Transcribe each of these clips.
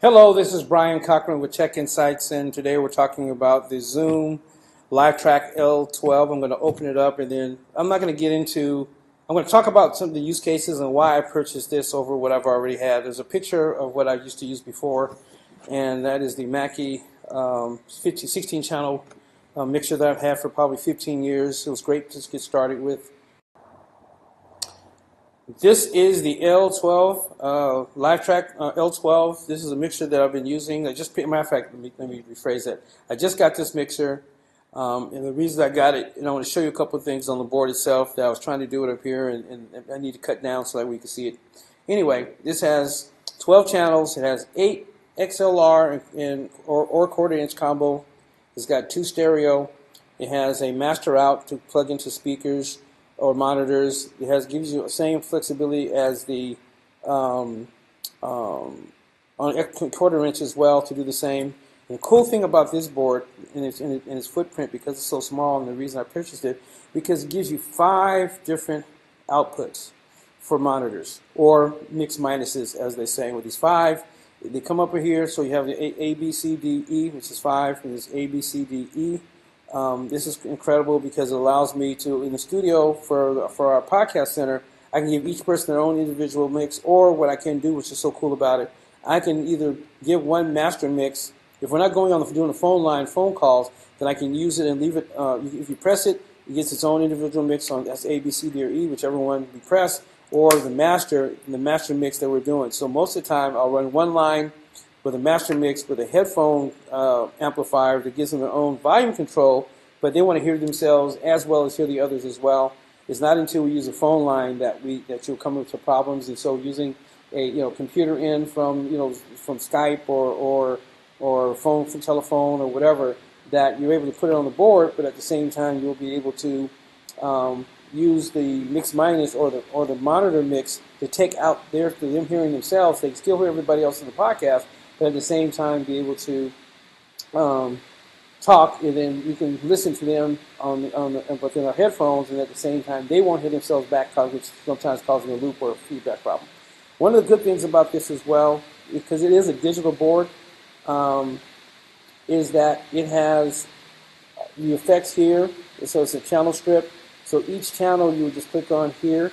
Hello, this is Brian Cochran with Tech Insights, and today we're talking about the Zoom Livetrak L-12. I'm going to open it up, and then I'm going to talk about some of the use cases and why I purchased this over what I've already had. There's a picture of what I used to use before, and that is the Mackie 16-channel mixer that I've had for probably 15 years. It was great to get started with. This is the L-12, Livetrak L-12. This is a mixer that I've been using. Matter of fact, let me rephrase that. I just got this mixer, and the reason I got it, and I want to show you a couple of things on the board itself that I was trying to do it up here, and I need to cut down so that we can see it. Anyway, this has 12 channels. It has 8 XLR or quarter-inch combo. It's got 2 stereo. It has a master out to plug into speakers or monitors. It gives you the same flexibility as the on quarter-inch as well to do the same. And the cool thing about this board and its footprint, because it's so small, and the reason I purchased it, because it gives you 5 different outputs for monitors, or mix minuses, as they say. With these 5, they come up here, so you have the A, B, C, D, E, which is 5, and there's A, B, C, D, E. This is incredible because it allows me to, in the studio for our podcast center, I can give each person their own individual mix, or what I can do, which is so cool about it, I can either give one master mix. If we're not going on doing a phone calls, then I can use it and leave it. If you press it, it gets its own individual mix on that's A, B, C, D, or E, whichever one we press, or the master mix that we're doing. So most of the time, I'll run one line with a master mix with a headphone amplifier that gives them their own volume control, but they want to hear themselves as well as hear the others as well. It's not until we use a phone line that you'll come into problems. And so using a computer in from Skype or phone from telephone or whatever, that you're able to put it on the board, but at the same time you'll be able to use the mix minus or the monitor mix to take out them hearing themselves. They can still hear everybody else in the podcast, but at the same time be able to talk, and then you can listen to them within our headphones, and at the same time they won't hear themselves back, which sometimes causing a loop or a feedback problem. One of the good things about this as well, because it is a digital board, is that it has the effects here. So it's a channel strip. So each channel you would just click on here,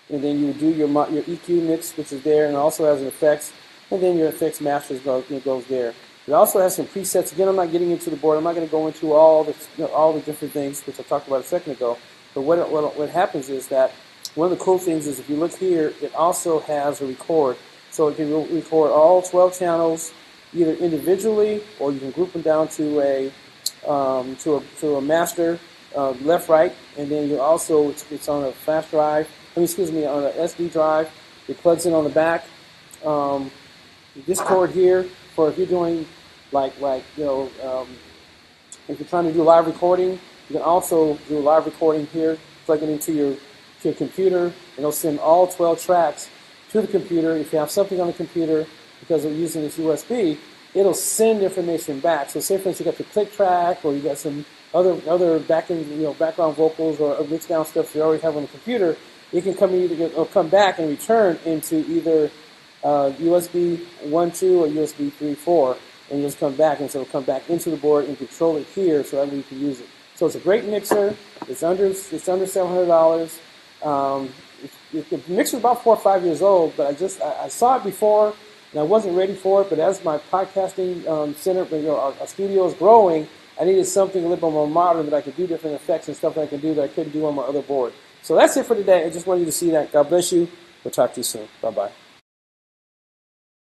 and then you would do your EQ mix, which is there, and it also has an effects, and then your effects masters goes there. It also has some presets. Again, I'm not getting into the board. I'm not going to go into all the different things, which I talked about a second ago. But what happens is that one of the cool things is if you look here, it also has a record. So it can record all 12 channels either individually, or you can group them down to a master left, right, and then you also it's on a flash drive. On an SD drive. It plugs in on the back. This cord here, for if you're doing if you're trying to do live recording, you can also do live recording here. Plug it into your computer, and it'll send all 12 tracks to the computer. If you have something on the computer, because we're using this USB, it'll send information back. So say for instance you got the click track, or you got some other background vocals or mixed down stuff you already have on the computer. It can come back and return into either USB 1.2 or USB 3.4, and just come back, and so it'll come back into the board and control it here, so that way you can use it. So it's a great mixer. It's under $700. The mixer is about 4 or 5 years old, but I saw it before and I wasn't ready for it. But as my podcasting center, our studio is growing, I needed something a little bit more modern that I could do different effects and stuff that I could do that I couldn't do on my other board. So that's it for today. I just wanted you to see that. God bless you. We'll talk to you soon. Bye-bye.